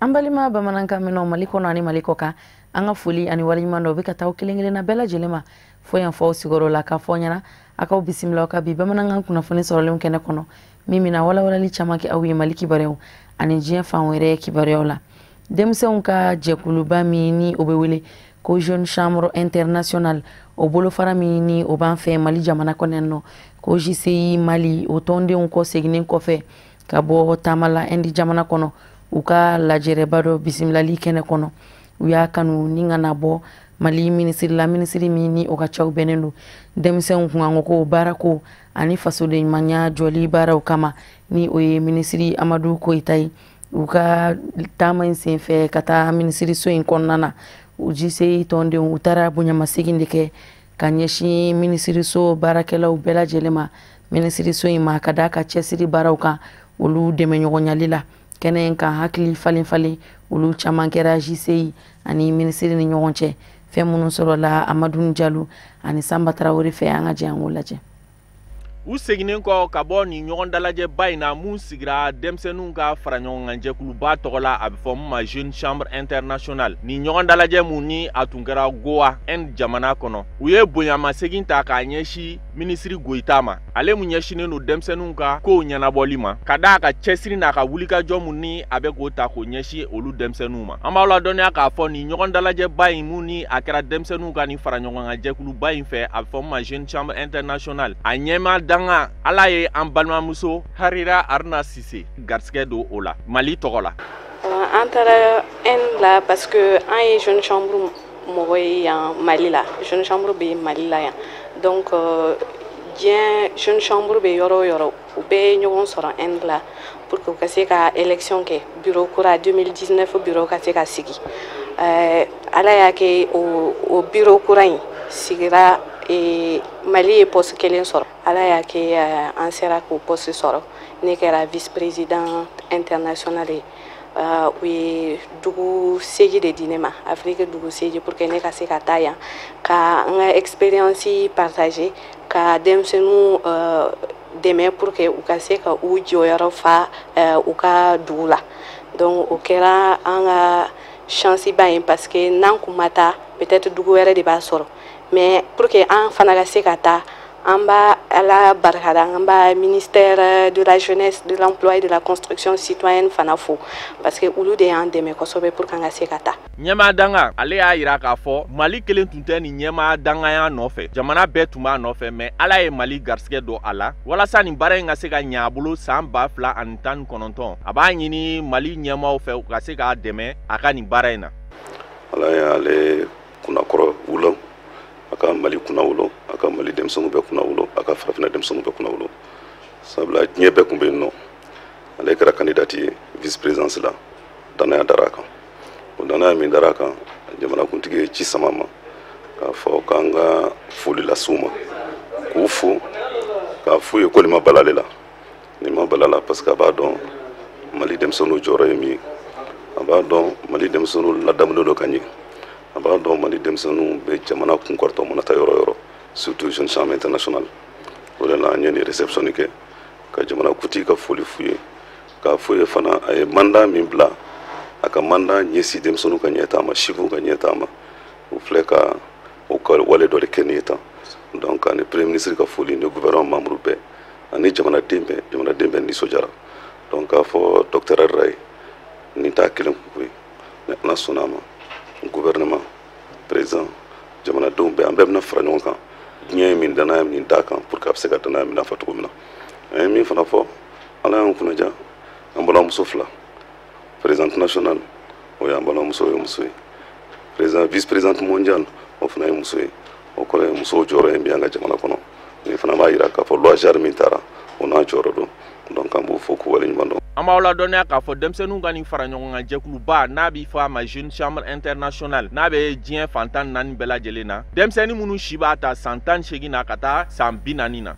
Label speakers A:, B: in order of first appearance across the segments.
A: Ambalima bamananka meno maliko na ani maliko ka anga fuli ani walinyuma no bika taw kelengele na bela jelema fo yan fo sigoro la ka fo nyana aka bisimila ka bi bamananga kuna foni sorolem kene kono mimi na wala li chamaki awi maliki barew ani jien fanwere ki barew la demse onka jekulu ba mini obewele ko jeune chambre internationale o bolo fara mini o ban fe mali jamana konenno ko JCI Mali o tonde onko segnin ko fe ka bo tamala endi jamana kono uka lajere bado bisimilali kene kono uya kanu ninga nabo mali ministri mini oka chaw benenu demse nkunga ko barako ani fasode manya joli bara kama ni oye ministri Amadou Koitai uka tama insenfe kata ministri so in konnana ujise tonde utara bunya masiginde ke kanyeshi ministri so barakela ubela jelema ministri so ima kadaka chesiri barauka ulu demenyogonyalila kenen ka hakili falen ulu chaman kera JCI ani ministre ni nyonche fe munun soro la Amadou Diallo ani Samba Traoré fe anga jango laje
B: u seginen ko ka bɔ ni ɲɔgɔn dalajɛ ba in na mun sigira denmisɛnninw ka fara ɲɔgɔn kan jɛkuluba tɔgɔ la a bɛ fɔ mun ma jeune chambre internationale ni ɲɔgɔn dalajɛ mun ni a tun kɛra Goa jamana kɔnɔ u ye bonyamasegin ta k'a ɲɛsin minisiri Goita ma ale mun ɲɛsinen don denmisɛnninw ka kow ɲɛnabɔli ma ka d'a ka cɛsiri n'a ka wulikajɔ mun ni a bɛ k'o ta k'o ɲɛsin olu denmisɛnninw ma an b'aw ladɔnniya k'a fɔ ni ɲɔgɔn dalajɛ ba in mun ni a kɛra denmisɛnninw ka ni fara ɲɔgɔn kan jɛkuluba in fɛ a bɛ fɔ mun ma jeune chambre internationale a ɲɛma danga ala ye an balimamuso Harira Arna Sise garsɛgɛ do o la Mali tɔgɔ la
C: an taara en la parce que an ye jeune chambre mɔgɔ ye yan Mali la jeune chambre bɛ Mali la yan donc diɲɛ jeune chambre bɛ yɔrɔ o yɔrɔ u bɛ ɲɔgɔn sɔrɔ en la pour que u ka se ka élection kɛ bureau kura 2019 bureau ka se ka sigi ala y'a kɛ o bureau kura in sigira Mali ye poste kelen sɔrɔ ala y'a kɛ an sera k'o poste sɔrɔ ne kɛra vice président international ye u ye dugu seji de di ne ma Afrique dugu seji pour que ne ka se ka taa yan ka an ka expérience partager ka denmisɛnninw dɛmɛ pour que u ka se ka u jɔyɔrɔ fa u ka dugu la donc o kɛra an ka chance ba ye parce que n'an kun ma taa peut-être dugu wɛrɛ de b'a sɔrɔ mais pour que an fana ka se ka taa an b'a ala barikada an b'a ministère de la jeunesse de l'emploi et de la construction citoyenne fana fo parce que olu de y'an dɛmɛ kosɛbɛ pour que an ka se ka taa
B: ɲɛmaa danga ale y'a yira k'a fɔ Mali kelen tun tɛ ni ɲɛmaa dangaya nɔfɛ jamana bɛɛ tun b'a nɔfɛ mais ala ye Mali garisɛgɛ don a la walasa nin baara in ka se ka ɲɛ a bolo san 2019 a b'a ɲini Mali ɲɛmaaw fɛ u ka se k'a dɛmɛ a ka nin baara in na
D: ala y'ale kunnakɔrɔ wolo aka Mali kuna wolo aka Mali denmisɛnninw bɛɛ kuna wolo aka farafina denmisɛnninw bɛɛ kuna wolo sabula diɲɛ bɛɛ kun bɛ yen nɔ ale kɛra kandidati ye vice présidence la danaya dara kan o danaya min dara kan jamanakuntigi ye ci sama ma k'a fɔ k'an ka foli las'u ma k'u fo k'a f'u ye ko nin ma bala ale la nin ma bala la parce que a b'a dɔn Mali denmisɛnninw jɔyɔrɔ ye min ye a b'a dɔn Mali denmisɛnninw ladamulen don ka ɲɛ a b'a dɔn Mali denmisɛnninw bɛ jamana kun kɔrɔtɔ mana taa yɔrɔ yɔrɔ surtout jeune chambre internationale o de la an ye nin réception kɛ ka jamanakuntigi ka foli f'u ye k'a f'u ye fana a ye mandat min bila a ka mandat ɲɛsin denmisɛnninw ka ɲɛtaa ma sifuw ka ɲɛtaa ma u filɛ ka o ka wale dɔ de kɛ nin ye tan donc ani premier ministre ka foli ni gouvernement membre bɛɛ ani jamanaden bɛɛ nisɔndiyara donc k'a fɔ docteur Harira ye nin t'a kelen kun ye ni ala sɔnna a ma gouvernement président jamanadenw bɛɛ an bɛɛ bɛna fara ɲɔgɔn kan diɲɛ min danaya min d'a kan pour que a bɛ se ka danaya min nafa cogo min na an ye min fana fɔ ala y'an kunnaja an balimamuso fila présidente nationale o y'an balimamuso ye muso ye président vice présidente mondiale o fana ye muso ye o kɔrɔ ye musow jɔyɔrɔ ye min an ka jamana kɔnɔ nin fana b'a yira k'a fɔ loi JAR min taara o n'a jɔyɔrɔ don donc an b'o fɔ k'u waleɲuman dɔn
B: an b'aw ladɔnniya k'a fɔ denmisɛnninw ka nin fara ɲɔgɔn kan jɛkuluba n'a bɛ fɔ a ma jeune chambre internationale n'a bɛ diɲɛ fan 14 bɛɛ lajɛlen na denmisɛnnin minnu si b'a ta san 18 na ka taa san 40 na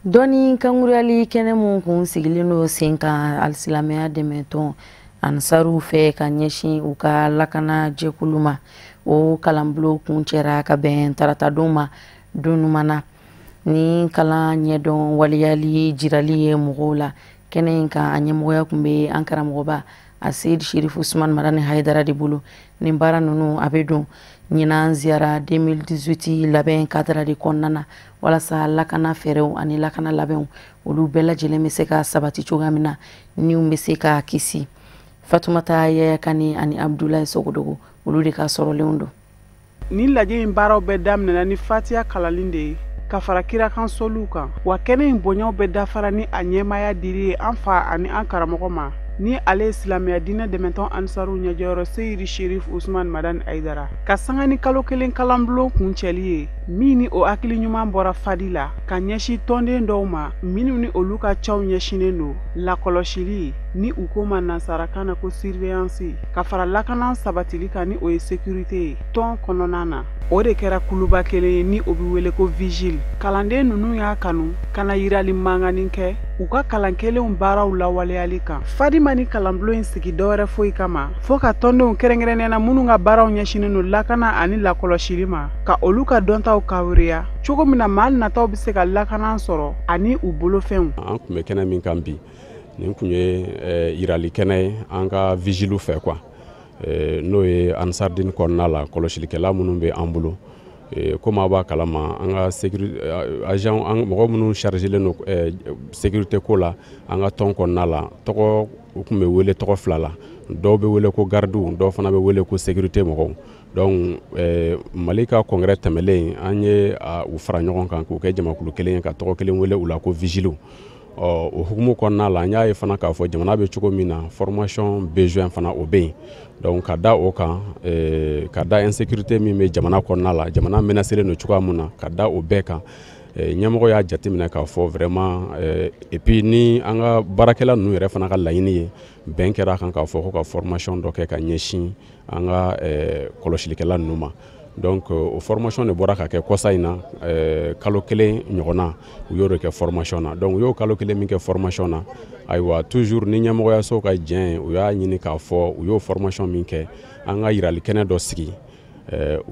A: dɔni kanguruyali kɛnɛ mun kun sigilen don sen kan alisilamɛya dɛmɛtɔn ansaruw fɛ ka ɲɛsin u ka lakana jɛkulu ma o kalanbulon kun cɛra ka bɛn taratadenw ma don ɲuman na ni kalan ɲɛdɔn waliyali jirali ye mɔgɔw la kɛnɛ in kan a ɲɛmɔgɔya kun bɛ an karamɔgɔba a Seyid Sherif Usman Madani Haidara de bolo. Nin baara ninnu a bɛ don ɲinan ziyara 2018 labɛn cadre de kɔnɔna na walasa lakana fɛɛrɛw ani lakana labɛnw olu bɛɛ lajɛlen bɛ se ka sabati cogoya min na niw bɛ se ka kisi. Fatumata Yaya Kani ani Abdoulaye Sogodogo olu de ka sɔrɔlenw don.
E: Ni lajɛ in baaraw bɛɛ daminɛna ni Fatiya kalanni de ye ka fara kirakan soliw kan wa kɛnɛ in bonyaw bɛɛ dafara ni a ɲɛmaya diri ye an fa ani an karamɔgɔ ma ni ale ye silamɛya diinɛ dɛmɛtɔn ansaru ɲɛjɔyɔrɔ Seyid Sherif Usman Madani Haidara ka sanga ni kalo kelen kalanbulon kuncɛli ye min ni o hakili ɲuman bɔra fadi la ka ɲɛsin tɔnden dɔw ma minnu ni olu ka caw ɲɛsinen don lakɔlɔsili ni u ko ma nansarakan na ko surveillance ka fara lakanan sabatili kan ni o ye sécurité ye tɔn kɔnɔna na. O de kɛra kuluba kelen ye ni o bɛ wele ko vigile. Kalanden ninnu y'a kanu kana yirali manganin kɛ u ka kalan kelenw baaraw lawaleyali kan. Fadima ni kalanbulon in sigi dɔwɛrɛ foyi kama fo ka tɔndenw kɛrɛnkɛrɛnnena minnu ka baaraw ɲɛsinen don lakana ani lakɔlɔsili ma ka olu ka dɔntaw kawuriya cogo min na maa nataw bɛ se ka lakanan sɔrɔ ani u bolofɛnw.
F: An kun bɛ kɛnɛ min kan bi nin kun ye yirali kɛnɛ ye an ka vigile fɛ quoi. N'o ye ansardine kɔnɔna la kɔlɔsilikɛla minnu bɛ an bolo komi a b'a kalama an ka agent mɔgɔ minnu chargelen don sécurité ko la an ka tɔn kɔnɔna la tɔgɔ u kun bɛ wele tɔgɔ fila la dɔw bɛ wele ko gardiw dɔw fana bɛ wele ko sécurité mɔgɔw donc Mali ka congrès tɛmɛlen an ye u fara ɲɔgɔn kan k'u kɛ jamakulu kelen ye ka tɔgɔ kelen wele u la ko vigile. O hukumu kɔnɔna la an y'a ye fana k'a fɔ jamana bɛ cogo min na formation besoin fana o bɛ yen donc ka da o kan ka da insécurité min bɛ jamana kɔnɔna la jamana menacelen don cogoya min na ka da o bɛɛ kan ɲɛmɔgɔ y'a jateminɛ k'a fɔ vraiment et puis ni an ka baarakɛla ninnu yɛrɛ fana ka laɲini ye bɛn kɛra kan k'a fɔ ko ka formation dɔ kɛ ka ɲɛsin an ka kɔlɔsilikɛla ninnu ma. Donc o formation de bɔra ka kɛ kɔsa in na kalo kelen ɲɔgɔnna u y'o de kɛ formation na donc u y'o kalo kelen min kɛ formation na ayiwa toujours ni ɲɛmɔgɔyaso ka jɛn u y'a ɲini k'a fɔ u y'o formation min kɛ an ka yirali kɛnɛ dɔ sigi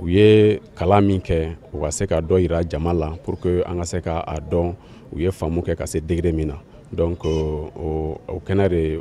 F: u ye kalan min kɛ u ka se ka dɔ yira jama la pour que an ka se ka a dɔn u ye faamu kɛ ka se degré min na. Donc o kɛnɛ de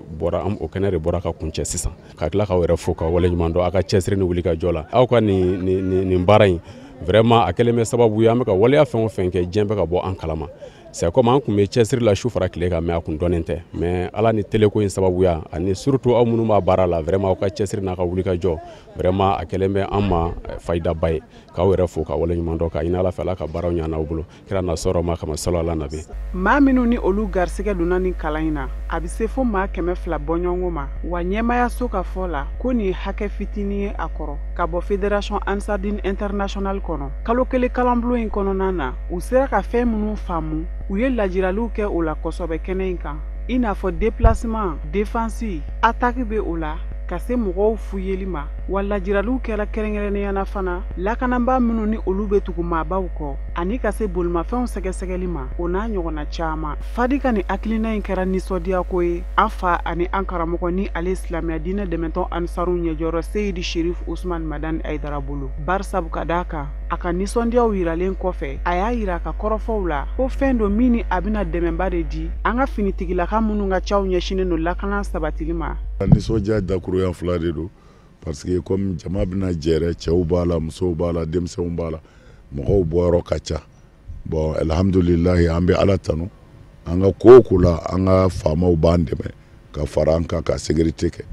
F: bɔra ka kuncɛ sisan ka tila k'aw yɛrɛ fo ka waleɲuman dɔn aw ka cɛsiri ni wuli ka jɔ la aw ka nin baara in vraiment a kɛlen bɛ sababu ye an bɛ ka waleya fɛn o fɛn kɛ diɲɛ bɛ ka bɔ an kalama c'est comme an kun bɛ cɛsiri la su fara tile kan mais a kun dɔnnen tɛ mais ala ni teleko in sababuya ani surtout aw minnu b'a baara la vraiment aw ka cɛsiri n'a ka wuli ka jɔ vraiment a kɛlen bɛ an ma fayidaba ye k'aw yɛrɛ fo ka waleɲuman dɔn ka ɲini ala fɛ ala ka baaraw ɲa n'aw bolo kira nasɔrɔ ma kama sɔlɔ ala nabi.
E: Maa minnu ni olu garisɛgɛ donna nin kalan in na a bɛ se fo maa 200 bɔɲɔgɔnko ma wa ɲɛmayaso ka fɔ la ko nin hakɛ fitinin ye a kɔrɔ ka bɔ fédération ansardine international kɔnɔ kalo kelen kalanbulon in kɔnɔna na u sera ka fɛn minnu faamu u ye lajiraliw kɛ o la kosɛbɛ kɛnɛ in kan i n'a fɔ déplacement défense attaque bɛ o la ka se mɔgɔw fuyeli ma wa lajiraliw kɛra kɛrɛnkɛrɛnneyana fana lakanaba minnu ni olu bɛ tugu maabaw kɔ ani ka se bolimafɛnw sɛgɛsɛgɛli ma o n'a ɲɔgɔnna caman. Fadi ka nin hakilina in kɛra nisɔndiyako ye an fa ani an karamɔgɔ ni ale silamɛya diinɛ dɛmɛtɔn ansaru ɲɛjɔyɔrɔ Seyid Sherif Usman Madani Haidara bolo barisabu ka d'a kan a ka nisɔndiyaw yiralen kɔfɛ a y'a yira a ka kɔrɔfɔw la ko fɛn dɔ min ni a bɛna dɛmɛba de di an ka finitigilaka minnu ka caw ɲɛsinen don lakana sabatili ma.
G: Nisɔndiya dakuruya fila de don parce que comme jama bɛna jɛrɛ cɛw b'a la musow b'a la denmisɛnw b'a la mɔgɔw bɔyɔrɔ ka ca bon alhamdulilahi an bɛ ala tanu an ka ko o ko la an ka faamaw b'an dɛmɛ ka fara an kan ka sécurité kɛ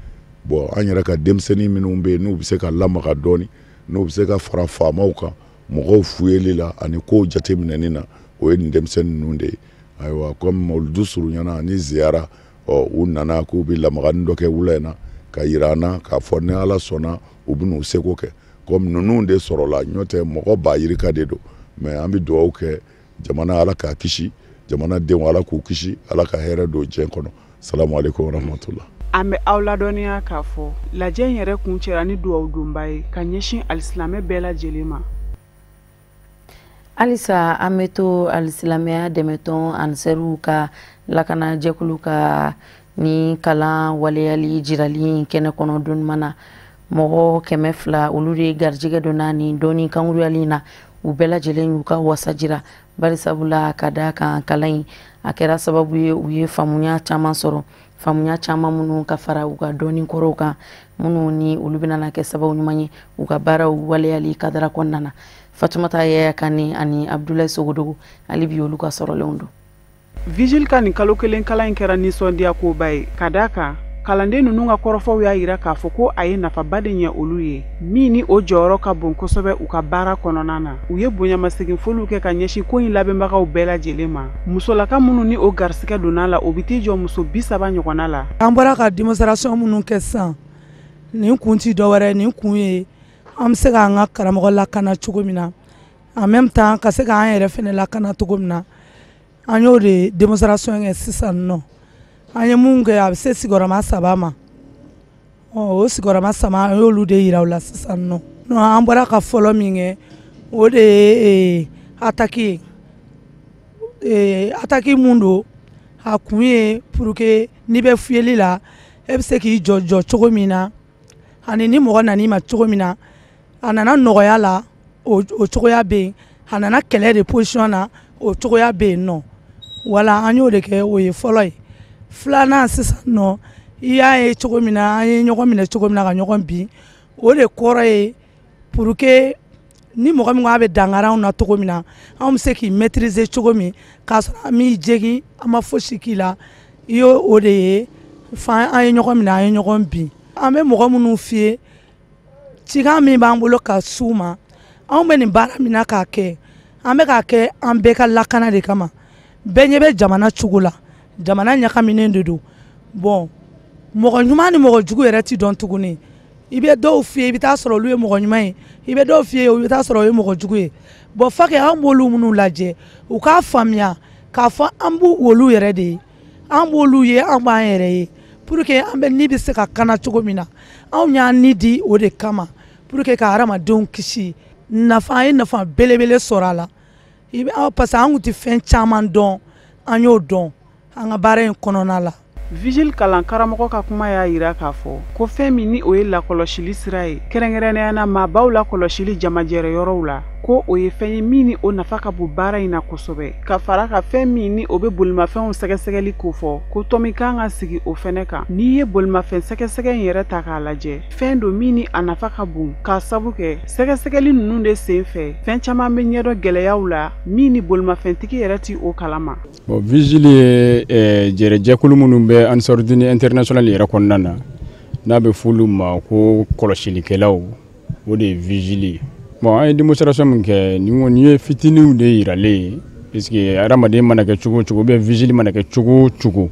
G: bon an yɛrɛ ka denmisɛnnin minnu bɛ yen n'u bɛ se ka lamaga dɔɔni n'u bɛ se ka fara faamaw kan mɔgɔw fuyeli la ani kow jateminɛni na o ye nin denmisɛnnin ninnu de ye ayiwa comme olu surunyana ani ziyara u nana k'u bɛ lamagani dɔ kɛ wula in na ka yira an na k'a fɔ ni ala sɔnna u bɛ n'u seko kɛ comme ninnu de sɔrɔla ɲɔ tɛ mɔgɔ ba yirika de don mais an bɛ dugawu kɛ jamana ala k'a kisi jamana denw ala k'u kisi ala ka hɛrɛ don diɲɛ kɔnɔ salamu aleykum warahmatullah.
E: An bɛ aw ladɔnniya k'a fɔ lajɛ in yɛrɛ kun cɛra ni dugawu donba ye ka ɲɛsin alisilamɛ bɛɛ lajɛlen ma.
A: Halisa an bɛ to alisilamɛya dɛmɛtɔn ansɛriw ka lakana jɛkulu ka ni kalan waleyali jirali kɛnɛ kɔnɔ donniman na mɔgɔ 200 olu de garijɛgɛ donna nin dɔnni kankuruyali na u bɛɛ lajɛlen y'u ka wasa jira bari sabula ka da kan kalan a kɛra sababu ye u ye faamuya caman sɔrɔ faamuya caman minnu ka fara u ka dɔɔni kɔrɔw kan minnu ni olu bɛna na kɛ sababu ɲuman ye u ka baaraw waleyali kadara kɔnɔna na. Fatumata Yaya Kane ani Abdoulaye Sogodogo ali bi olu ka sɔrɔlenw don.
E: Vigile ka nin kalo kelen kalan in kɛra nisɔndiya koba ye ka da kan kalanden ninnu ka kɔrɔfɔw y'a yira k'a fɔ ko a ye nafaba de ɲɛ olu ye min ni o jɔyɔrɔ ka bon kosɛbɛ u ka baara kɔnɔna na. U ye bonyamasegin foliw kɛ ka ɲɛsin ko in labɛnbagaw bɛɛ lajɛlen ma. Musolaka minnu ni o garisigɛ donna la o bi t'i jɔ muso 30 ɲɔgɔnna la.
H: An bɔra ka démonstration minnu kɛ sisan nin kun ti dɔwɛrɛ nin kun ye an bɛ se k'an ka karamɔgɔ lakana cogo min na en même temps ka se k'an yɛrɛ fɛnɛ lakana cogo min na an y'o de démonstration kɛ sisan nɔ. An ye mun kɛ a bɛ se sigiyɔrɔma 3 ma o sigiyɔrɔma 3 an y'olu de yira u la sisan nɔ. An bɔra ka fɔlɔ min kɛ o de ye attaque ye attaque mun don a kun ye pour que n'i bɛ fiyɛli la e bɛ se k'i jɔ cogo min na ani ni mɔgɔ nan'i ma cogo min na a nana nɔgɔya la o cogoya bɛ yen a nana kɛlɛ de position na o cogoya bɛ yen nɔ wala an y'o de kɛ o ye fɔlɔ ye. Filanan sisan nɔ i y'a ye cogo min na an ye ɲɔgɔn minɛ cogo min na ka ɲɔgɔn bin o de kɔrɔ ye pour que ni mɔgɔ min ko a bɛ dangara anw na cogo min na anw bɛ se k'i maîtriser cogo min k'a sɔrɔ an m'i jegi an ma fosi k'i la i y'o o de ye an ye ɲɔgɔn minɛ an ye ɲɔgɔn bin. An bɛ mɔgɔ minnu fiyɛ cikan min b'an bolo ka s'u ma anw bɛ nin baara min na k'a kɛ an bɛ k'a kɛ an bɛɛ ka lakana de kama bɛɛ ɲɛ bɛ jamana cogo la jamana ɲagaminen de don bon mɔgɔ ɲuman ni mɔgɔ jugu yɛrɛ ti dɔn tuguni i bɛ dɔw fiyɛ i bɛ taa sɔrɔ olu ye mɔgɔ ɲuman ye i bɛ dɔw fiyɛ i bɛ taa sɔrɔ o ye mɔgɔ jugu ye bon fo que an b'olu minnu lajɛ u k'a faamuya k'a fɔ an b'u olu yɛrɛ de ye an b'olu ye an b'an yɛrɛ ye pour que an bɛ ni bɛ se ka kana cogo min na anw y'an ni di o de kama pour que ka hadamadenw kisi nafa an ye nafa belebele sɔrɔ a la parce que an kun tɛ fɛn caman dɔn an y'o dɔn an ka baara in kɔnɔna la.
E: Vigile kalan karamɔgɔ ka kuma y'a yira k'a fɔ ko fɛn min ni o ye lakɔlɔsili sira ye kɛrɛnkɛrɛnnenya na maabaw lakɔlɔsili jamajɛrɛ yɔrɔw la ko o ye fɛn ye min ni o nafa ka bon baara in na kosɛbɛ ka fara ka fɛn min ni o bɛ bolimafɛnw sɛgɛsɛgɛli ko fɔ ko tɔmi kan ka sigi o fɛnɛ kan n'i ye bolimafɛn sɛgɛsɛgɛ in yɛrɛ ta k'a lajɛ fɛn don min ni a nafa ka bon k'a sabu kɛ sɛgɛsɛgɛli ninnu de sen fɛ fɛn caman bɛ ɲɛdɔn gɛlɛyaw la min ni bolimafɛntigi yɛrɛ ti o kalama.
F: Bon, Vigile ye jɛrɛjɛkulu minnu bɛ Ansarudine International yɛrɛ kɔnɔna na n'a bɛ f'olu ma ko kɔlɔsilikɛlaw o de ye Vigile ye. Bon, an ye démonstration min kɛ nin ye fitininw de yiralen ye puisque adamaden mana kɛ cogo o cogo bɛ Vigile mana kɛ cogo o cogo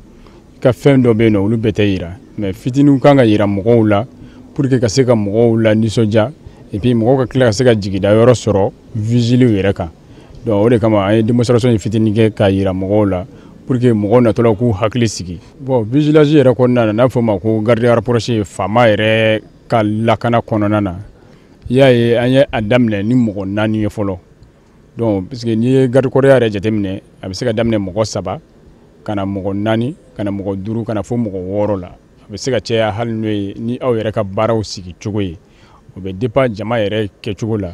F: i ka fɛn dɔ bɛ yen nɔ olu bɛɛ tɛ yira mais fitininw kan ka yira mɔgɔw la pour que ka se ka mɔgɔw la nisɔndiya et puis mɔgɔw ka tila ka se ka jigida yɔrɔ sɔrɔ Vigile yɛrɛ kan. Donc o de kama an ye démonstration fitinin kɛ k'a yira mɔgɔw la pour que mɔgɔw natɔla k'u hakili sigi. Bon, vigilance yɛrɛ kɔnɔna na n'a fɔ ma ko garde rapproché faama yɛrɛ ka lakana kɔnɔna na i y'a ye an ye a daminɛ ni mɔgɔ 4 ye fɔlɔ donc puisque n'i ye garde corps yɛrɛ jateminɛ a bɛ se ka daminɛ mɔgɔ 3 ka na mɔgɔ 4 ka na mɔgɔ 5 ka na fɔ mɔgɔ 6 la a bɛ se ka caya hali n'o ye ni aw yɛrɛ ka baaraw sigi cogo ye o bɛ dépend jama yɛrɛ kɛcogo la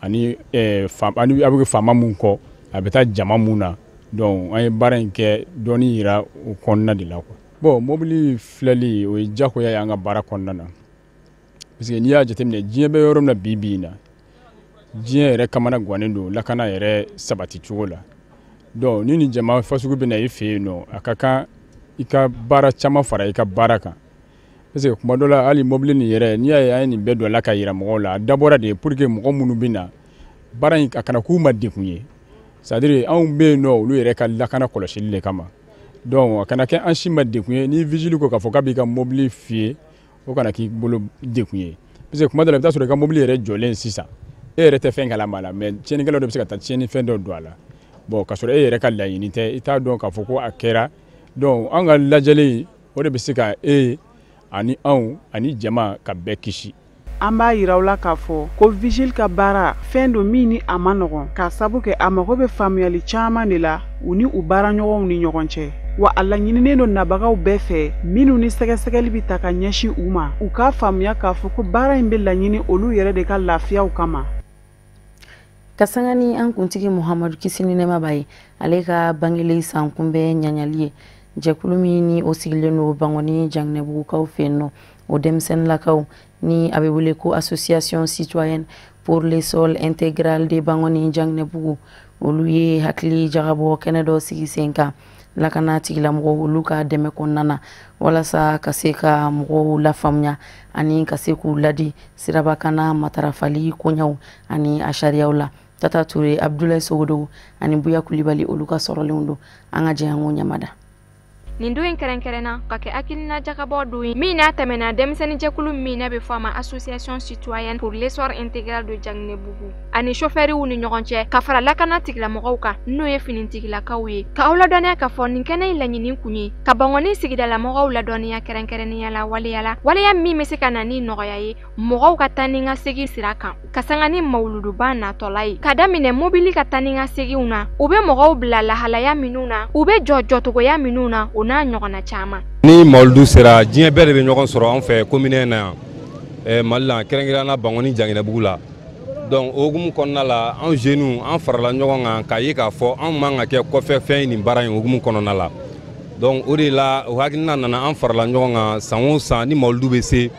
F: ani a bɛ kɛ faama mun kɔ a bɛ taa jama mun na donc an ye baara in kɛ dɔɔni yira o kɔnɔna de la quoi. Bon, mobili filɛli o ye jagoya ye an ka baara kɔnɔna na parce que n'i y'a jateminɛ diɲɛ bɛ yɔrɔ min na bi in na diɲɛ yɛrɛ kamana gannen don lakana yɛrɛ sabati cogo la donc ni jama fasugu bɛ na i fɛ yen nɔ a ka kan i ka baara caman fara i ka baara kan parce que kuma dɔ la hali mobili nin yɛrɛ n'i y'a ye an ye nin bɛɛ don la ka yira mɔgɔw la a dabɔra de pour que mɔgɔ minnu bɛ na baara in a kana k'u ma degun ye c'est à dire anw bɛ yen nɔ olu yɛrɛ ka lakana kɔlɔsili de kama donc a kana kɛ an si ma degun ye ni vigile ko k'a fɔ k'a b'i ka mobili fiyɛ o kana k'i bolo degun ye parce que kuma dɔ la i bɛ taa sɔrɔ i ka mobili yɛrɛ jɔlen sisan e yɛrɛ tɛ fɛn kalama la mais tiɲɛnikɛlaw de bɛ se ka taa tiɲɛnifɛn dɔ don a la bon k'a sɔrɔ e yɛrɛ ka laɲini tɛ i t'a dɔn k'a fɔ ko a kɛra donc an ka lajɛli o de bɛ se ka ani anw ani jama ka bɛɛ kisi.
E: An b'a yira u la k'a fɔ ko vigile ka baara fɛn don min ni a ma nɔgɔn k'a sabu kɛ a mago bɛ faamuyali caman de la u ni u baaraɲɔgɔnw ni ɲɔgɔn cɛ wa a laɲininen don nabagaw bɛɛ fɛ minnu ni sɛgɛsɛgɛli bɛ ta ka ɲɛsin u ma u k'a faamuya k'a fɔ ko baara in bɛ laɲini olu yɛrɛ de ka lafiyaw kama.
A: kasangani an kuntigi Muhammadu Kisini Nema Baye ale ka bangele sankunbɛ ɲaɲali ye jɛkulu min ni o sigilen no Bangoni Janginɛbugukaw fɛ nɔ o denmisɛnnilakaw ni a bɛ wele ko association citoyenne pour le sol intégral de Bangoni Janginɛbugu olu ye hakili jagabɔ kɛnɛ dɔ sigi sen kan lakana tigilamɔgɔw olu ka dɛmɛ kɔnɔna na walasa ka se ka mɔgɔw lafaamuya ani ka se k'u ladi sirabakana matarafali koɲaw ani a sariyaw la. Tata Toure, Abdoulaye Sogodo ani Buya Kulibali olu ka sɔrɔlenw don an ka jɛ an ko ɲamada.
I: Nin do in kɛrɛnkɛrɛnna ka kɛ hakilina jagabɔ do in min n'a tɛmɛna denmisɛnnin jɛkulu min n'a bɛ fɔ a ma association citoyenne pour l'essor intégral de Janginɛbugu ani chauffeuriw ni ɲɔgɔn cɛ ka fara lakana tigilamɔgɔw kan n'o ye finitigilakaw ye ka aw ladɔnniya ka fɔ nin kɛnɛ in laɲini kun ye ka Bangoni sigidalamɔgɔw ladɔnniya kɛrɛnkɛrɛnnenya la waleya min bɛ se ka na ni nɔgɔya ye mɔgɔw ka taa ni ka segin sira kan ka sanga ni mawuluduba natɔla ye ka daminɛ mobili ka taa ni ka seginw na u bɛ mɔgɔw bila lahalaya minnu na u bɛ jɔcogoya minnu na n'a ɲɔgɔnna caman
J: ni mawludu sera diɲɛ bɛɛ de bɛ ɲɔgɔn sɔrɔ an fɛ commune na Mali la kɛrɛnkɛrɛnnenya Bangoni Janginɛbugu la donc o hukumu kɔnɔna la an jeunes an farala ɲɔgɔn kan k'a ye k'a fɔ an man ka kɛ kɔfɛ fɛn ye nin baara in hukumu kɔnɔna la donc o de la o hakilina nana an farala ɲɔgɔn kan san o san ni mawludu bɛ se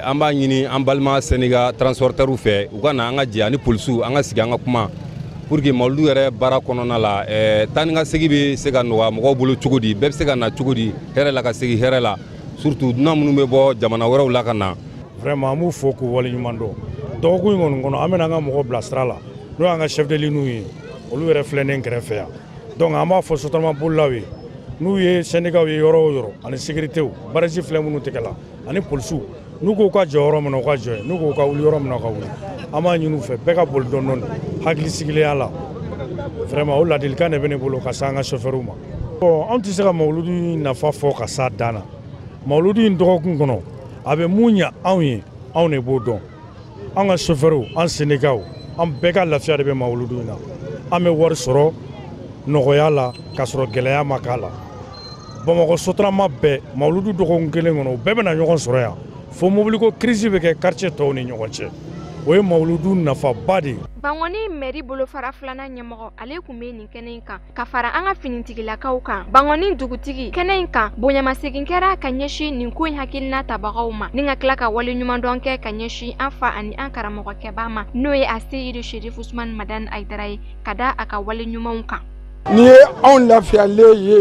J: an b'a ɲini an balima Sénégal transporteurs fɛ u ka na an ka jɛ ani polisiw an ka sigi an ka kuma pour que mawludu yɛrɛ baara kɔnɔna la taa ni ka segin bɛ se ka nɔgɔya mɔgɔw bolo cogo di bɛɛ bɛ se ka na cogo di hɛrɛ la ka segin hɛrɛ la surtout dunan minnu bɛ bɔ jamana wɛrɛw la ka na.
K: Vraiment an b'u fo k'u waleɲuman dɔn dɔgɔkun in kɔni kɔnɔ an bɛna an ka mɔgɔw bila sira la n'o y'an ka chef de ligne ye olu yɛrɛ filɛ ne kɛrɛfɛ yan donc an b'a fɔ sotarama bolilaw ye n'u ye syndicat ye yɔrɔ o yɔrɔ ani sécurité barrage filɛ minnu tigɛ la ani polisiw n'u k'u ka jɔ yɔrɔ min na u ka jɔ n'u k'u ka wuli yɔrɔ min na u ka wuli an b'a ɲini u fɛ bɛɛ ka boli dɔɔni hakili sigilenya la vraiment o ladilikan de bɛ ne bolo ka se an ka chauffeurs ma. Bon an tɛ se ka mawludu nafa fɔ ka s'a dan na mawludu in dɔgɔkun kɔnɔ a bɛ mun ɲɛ anw ye anw de b'o dɔn an ka chauffeurs an syndicat an bɛɛ ka lafiya de bɛ mawludu in na an bɛ wari sɔrɔ nɔgɔya la ka sɔrɔ gɛlɛya ma k'a la Bamakɔ sotarama bɛɛ mawludu dɔgɔkun kelen kɔnɔ u bɛɛ bɛna ɲɔgɔn sɔrɔ yan fo mobili ko crise bɛ kɛ quartier tɔw ni ɲɔgɔn cɛ o ye mawludu nafaba de ye.
I: Bangoni mairie bolofara filanan ɲɛmɔgɔ ale kun bɛ nin kɛnɛ in kan ka fara an ka finitigilakaw kan Bangoni dugutigi kɛnɛ in kan bonyamasegin kɛra ka ɲɛsin nin ko in hakilina tabagaw ma ni ka tila ka waleɲumandɔn kɛ ka ɲɛsin an fa ani an karamɔgɔkɛba ma n'o ye a Seyidu Sherif Usman Madani Aidara ye ka da a ka waleɲumanw kan.
L: Ni ye anw lafiyalen ye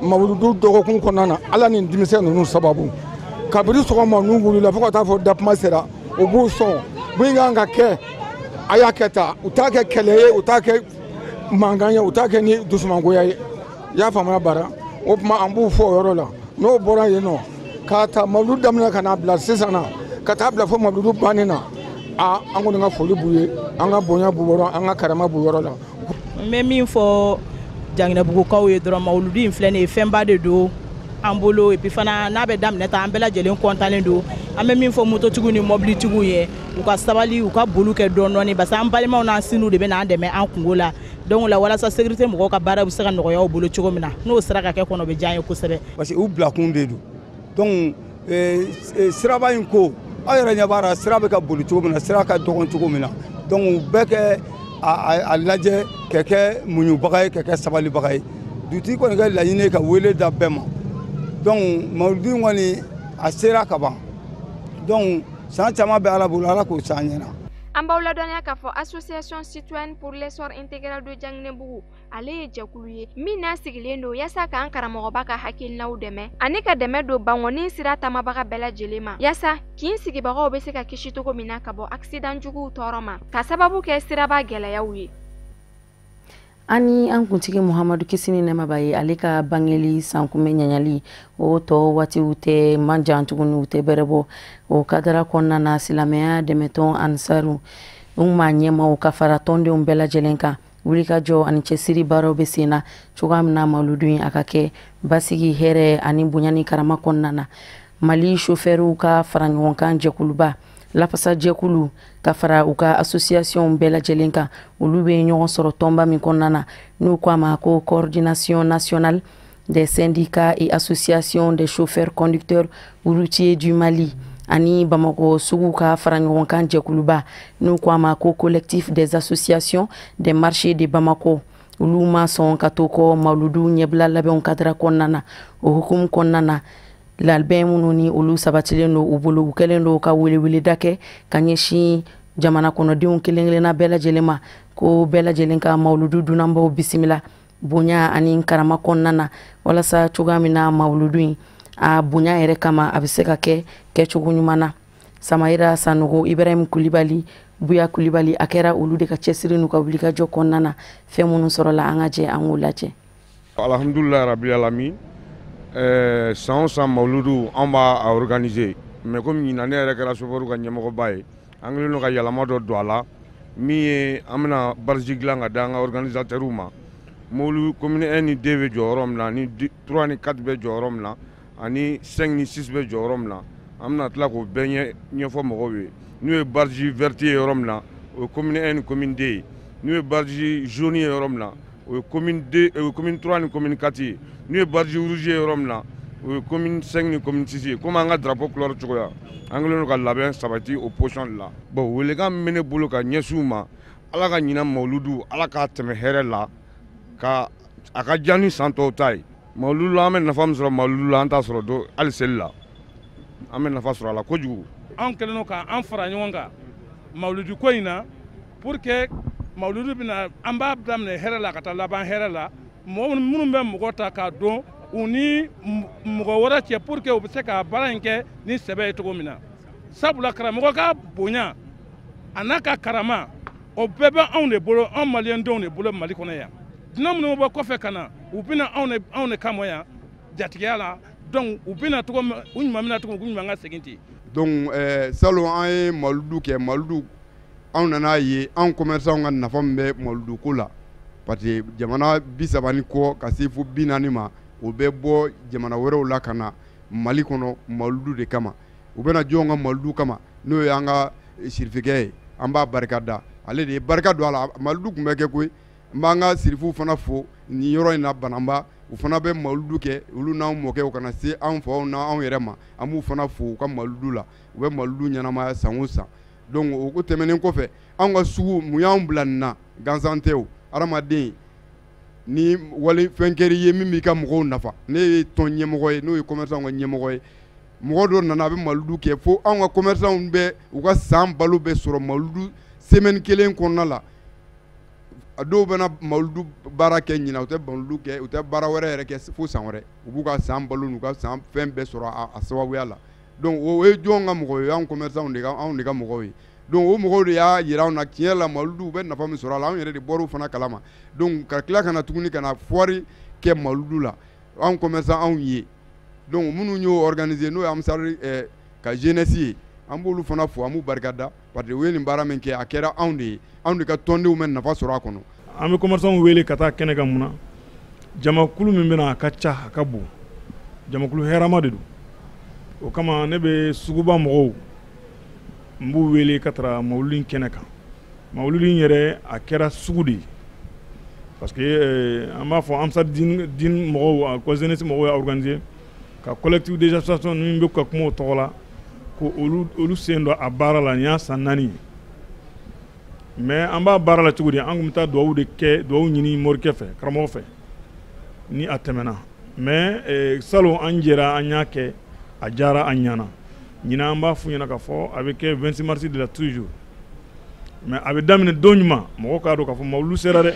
L: mawludu dɔgɔkun kɔnɔna na ala ni denmisɛn ninnu sababu kabiri sɔgɔma n'u wulila fo ka taa fɔ dakuma sera u b'u sɔn min kan ka kɛ a y'a kɛ tan u t'a kɛ kɛlɛ ye u t'a kɛ mankan ye u t'a kɛ ni dusumangoya ye i y'a faamuya bara o tuma an b'u fɔ o yɔrɔ la n'o bɔra yen nɔ k'a ta mawludu daminɛ ka n'a bila sisan na ka taa bila fo mawludu bannen na an kɔni ka foli b'u ye an ka bonya b'u yɔrɔ an ka karama b'u yɔrɔ la.
M: N bɛ min fɔ Janginɛbugukaw ye dɔrɔn mawludu in filɛ nin ye fɛnba de don an bolo et puis fana n'a bɛ daminɛ tan an bɛɛ lajɛlen kɔntannen don an bɛ min fɔ mototigiw ni mobilitigiw ye u ka sabali u ka boli kɛ dɔɔni parce que an balimaw n'an siniw de bɛ n'an dɛmɛ an kungo la donc o la walasa sécurité mɔgɔw ka baara bɛ se ka nɔgɔya u bolo cogo min na n'o sera ka kɛ kɔnɔ bɛ diya an ye kosɛbɛ.
N: Parce que u bilakun de don donc siraba in ko aw yɛrɛ ɲɛ b'a la sira bɛ ka boli cogo min na sira ka dɔgɔn cogo min na donc u bɛɛ kɛ a lajɛ ka kɛ muɲubaga ye ka kɛ sabalibaga ye dutigi kɔni ka laɲini ye ka wele da bɛɛ ma donc mawludu in kɔni a sera ka ban donc san caman bɛ ala bolo ala k'o san ɲɛna.
I: An b'aw ladɔnniya k'a fɔ association citoyenne pour l'essor intégral de Janginɛbugu ale ye jɛkulu ye min n'a sigilen don yaasa k'an karamɔgɔba ka hakilinaw dɛmɛ ani ka dɛmɛ don Bangoni sira taamabaga bɛɛ lajɛlen ma yaasa kin sigibagaw bɛ se ka kisi cogo min na ka bɔ accident juguw tɔɔrɔ ma ka sababu kɛ siraba gɛlɛyaw ye.
A: Ani an kuntigi Muhammadu Kisini Nema Baye ale ka bangeli sankunbɛ ɲaɲali o tɔ waatiw tɛ man jan tuguni u tɛ bɛrɛ bɔ o kadara kɔnɔna na silamɛya dɛmɛtɔn Ansaru ma ɲɛmaw ka fara tɔndenw bɛɛ lajɛlen kan wulikajɔ ani cɛsiri baaraw bɛ sen na cogoya min na mawludu in a ka kɛ basigi hɛrɛ ani bonya ni karama kɔnɔna na Mali chauffeurw ka fara ɲɔgɔn kan jɛkuluba lafasa jɛkulu ka fara u ka association bɛɛ lajɛlen kan olu bɛ ɲɔgɔn sɔrɔ tɔnba min kɔnɔna na n'u ko a ma ko coordination nationale des syndicats et associations des chauffeurs conducteurs routiers du Mali ani Bamako sugu ka fara ɲɔgɔn kan jɛkuluba n'u ko a ma ko collectif des associations des marchés de Bamako. Olu ma sɔn ka to kɔ mawludu ɲɛbila labɛnw kadira kɔnɔna na o hukumu kɔnɔna na labɛn minnu ni olu sabatilen do u bolo u kɛlen do ka weleweleda kɛ ka ɲɛsin jamana kɔnɔdenw kelen-kelenna bɛɛ lajɛlen ma ko bɛɛ lajɛlen ka mawludu dunanbaw bisimila bonya ani karama kɔnɔna na walasa cogoya min na mawludu in a bonya yɛrɛ kama a bɛ se ka kɛ kɛcogo ɲuman na. Samayira Sanogo, Ibrahim Kulibali, Buya Kulibali a kɛra olu de ka cɛsiri n'u ka wulikajɔ kɔnɔna na fɛn minnu sɔrɔla an ka jɛ an k'o lajɛ.
O: Alhamdulillah rabbil alamin. San o san mawludu an b'a organiser mais comme ɲinan ne yɛrɛ kɛra chauffeur ka ɲɛmɔgɔba ye an kɛlen don ka yɛlɛma dɔ don a la min ye an bɛna barji dilan ka di an ka organisateurs ma. Mawludu commune 1 ni 2 bɛ jɔyɔrɔ min na ani 3 ni 4 bɛ jɔyɔrɔ min na ani 5 ni 6 bɛ jɔyɔrɔ min na an bɛna tila k'o bɛɛ ɲɛfɔ mɔgɔw ye. N'u ye barji verte ye yɔrɔ min na o ye commune 1 ni commune 2 ye. N'u ye barji jaune ye yɔrɔ min na o ye commune 3 ni commune 4 ye. N'u ye barji rouge ye yɔrɔ min na o ye commune 5 ni commune 6 ye. Komi an ka drapeau couleur cogoya an kɛlen don ka labɛn sabati o position de la. Bon welekan min bɛ ne bolo ka ɲɛsin u ma Ala ka ɲina mawludu Ala k'a tɛmɛ hɛrɛ la ka a ka diya ni san tɔw ta ye. Mawludu la an bɛ nafa min sɔrɔ mawludu la an t'a sɔrɔ don hali seli la an bɛ nafa sɔrɔ a la kojugu.
P: An kɛlen don k'an fara ɲɔgɔn kan mawludu ko in na pour que mawludu bɛna an b'a daminɛ hɛrɛ la ka taa laban hɛrɛ la mɔgɔ minnu bɛ mɔgɔ ta k'a dɔn u ni mɔgɔ wɛrɛ cɛ pour que u bɛ se ka baara in kɛ ni sɛbɛ ye cogo min na sabula karamɔgɔ ka bonya a n'a ka karama o bɛɛ bɛ anw de bolo anw maliyɛndenw de bolo Mali kɔnɔ yan dunan minnu bɛ kɔfɛ ka na u bɛna anw de kama yan jatigiya la donc u bɛna cogo min u ɲuman bɛna cogo min u ɲuman ka segin ten.
N: Donc salon an ye mawludu kɛ mawludu anw nana ye anw commerçants ka nafa min bɛ mawludu ko la parce que jamana 30 ni kɔ ka se fo 40 ma o bɛ bɔ jamana wɛrɛw la ka na Mali kɔnɔ mawludu de kama u bɛna jɔn ka mawludu kama n'o ye an ka sirifikɛ ye an b'a barika da ale de ye barika don a la mawludu tun bɛ kɛ koyi n b'an ka sirifuw fana fo nin yɔrɔ in na Banamba u fana bɛ mawludu kɛ olu n'anw mɔkɛw kana se anw faw n'anw yɛrɛ ma an b'u fana fo u ka mawludu la u bɛ mawludu ɲɛnamaya san o san donc o ko tɛmɛnen kɔfɛ anw ka sugu mun y'anw bila nin na gansan tɛ o adamaden ni wali fɛn kɛr'i ye min b'i ka mɔgɔw nafa ne ye tɔn ɲɛmɔgɔ ye n'o ye commerçant ka ɲɛmɔgɔ ye mɔgɔ dɔ nana a bɛ mawludu kɛ fo anw ka commerçant bɛ u ka san balo bɛ sɔrɔ mawludu semaine kelen kɔnɔna la a dɔw bɛna mawludu baara kɛ ɲina u tɛ mawludu kɛ u tɛ baara wɛrɛ yɛrɛ kɛ fo san wɛrɛ u b'u ka san balo n'u ka san fɛn bɛɛ sɔrɔ a sababuya la donc o ye jɔn ka mɔgɔ ye anw commerçants anw de ka mɔgɔw ye donc o mɔgɔw de y'a yira anw na tiɲɛ la mawludu u bɛ nafa min sɔrɔ a la anw yɛrɛ de bɔr'u fana kalama donc ka tila ka na tuguni ka na foire kɛ mawludu la anw commerçants anw ye donc minnu y'o organiser n'o ye Amsari ka jeunesse ye an b'olu fana fo an b'u barika da parce que u ye nin baara min kɛ a kɛra anw de ye anw de ka tɔndenw bɛ nafa sɔrɔ a kɔnɔ.
K: An bɛ commerçants wele ka taa kɛnɛ kan mun na jamakulu min bɛna a ka ca a ka bon jamakulu hɛrɛma de don o kama ne bɛ suguba mɔgɔw n b'u wele ka taga mawludu kɛnɛ kan mawludu yɛrɛ a kɛra sugu de ye parce que an b'a fɔ Amsar din mɔgɔw ko jeunesse mɔgɔw y'a organiser ka collectif des associations min bɛ ka kuma o tɔgɔ la ko olu sen don a baara la nin y'a san 4 ye mais an b'a baara la cogo di an kun bɛ taa duwawu de kɛ duwawu ɲini morikɛ fɛ karamɔgɔ fɛ ni a tɛmɛna mais salon an jɛra an y'a kɛ a diyara an ɲana ɲinan an b'a f'u ɲɛna k'a fɔ a bɛ kɛ 26 mars de la toujours mais a bɛ daminɛ don ɲuman mɔgɔw k'a dɔn k'a fɔ mawludu sera dɛ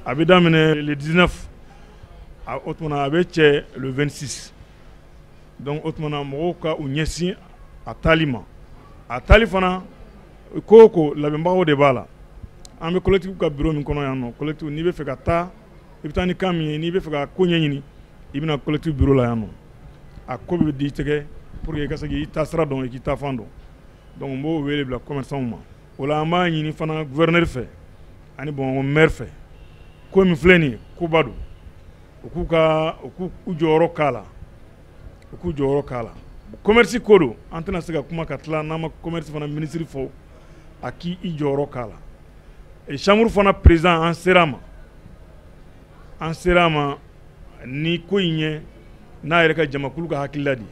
K: a bɛ daminɛ le 19 o tumana a bɛ cɛ le 26 donc o tumana mɔgɔw ka u ɲɛsin a taali ma a taali fana ko o ko labɛnbagaw de b'a la an bɛ collectif ka bureau min kɔnɔ yan nɔ collectif n'i bɛ fɛ ka taa i bɛ taa ni kan min ye n'i bɛ fɛ ka ko ɲɛɲini i bɛna collectif bureau la yan nɔ a ko bɛ di i tɛgɛ pour que i ka se k'i ta sira dɔn i k'i ta fan dɔn donc n b'o wele bila commerçants ma o la an b'a ɲini fana gouverneur fɛ ani Bamakɔ maire fɛ ko min filɛ nin ye koba don u k'u jɔyɔrɔ k'a la u k'u jɔyɔrɔ k'a la commerce ko don an tɛna se ka kuma ka tila n'an ma commerce fana ministre fɔ a k'i jɔyɔrɔ k'a la et chambre fana président an sera a ma ni ko in ye n'a yɛrɛ ka jamakulu ka hakilila de ye.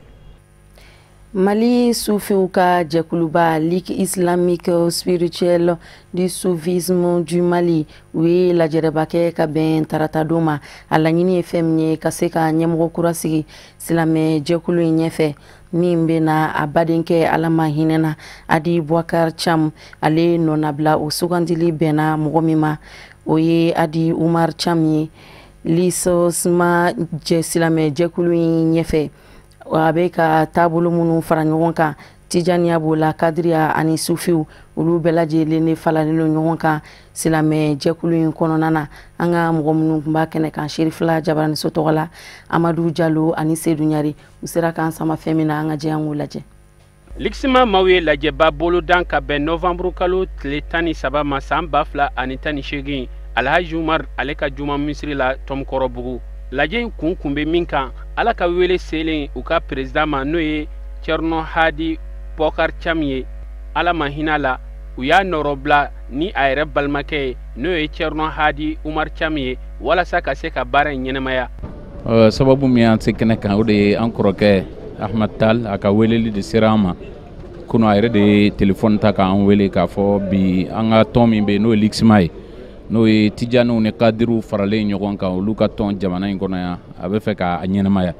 A: Mali Soufiou ka jɛkuluba Ligue islamique spirituelle du soufisme du Mali u ye lajɛrɛba kɛ ka bɛn tarata don ma a laɲini ye fɛn min ye ka se ka ɲɛmɔgɔ kura sigi silamɛ jɛkulu in ɲɛfɛ min bɛna a badenkɛ Alama hinɛna Adi Bouakar Cham ale nɔnabila o sugandili bɛnna mɔgɔ min ma o ye Adi Umar Cham ye lisosima silamɛ jɛkulu in ɲɛfɛ a bɛ ka taabolo minnu fara ɲɔgɔn kan tijaniya b'o la kadiriya ani sufiw olu bɛɛ lajɛlen de falalen don ɲɔgɔn kan silamɛ jɛkulu in kɔnɔna na an ka mɔgɔ minnu tun b'a kɛnɛ kan Serifila Jabaraniso tɔgɔ la Amadu Jalo ani Seydou Ɲari u sera k'an sama fɛn min na an ka jɛ an k'o lajɛ.
Q: Ligsima maaw ye lajɛba bolodan ka bɛn nɔvanburu kalo tile 13 ma san 2018 Alhaji Umar ale ka juma misiri la Tomkɔrɔbugu lajɛ in kun bɛ min kan Ala ka wele selen u ka président ma n'o ye Cerno Hadi Bouakar Cham ye Ala ma hinɛ la u y'a nɔrɔbila ni a yɛrɛ balimakɛ ye n'o ye Cerno Hadi Umar Cham ye walasa ka se ka baara in ɲɛnamaya.
R: Sababu min y'an se kɛnɛ kan o de ye an kɔrɔkɛ Ahmad Tal a ka weleli de sera an ma kunu a yɛrɛ de ye telefɔni ta k'an wele k'a fɔ bi an ka tɔn min bɛ yen n'o ye Ligsima ye n'o ye tijaniw ni kadiriw faralen ɲɔgɔn kan olu ka tɔn jamana in kɔnɔ yan a bɛ fɛ k'a ɲɛnamaya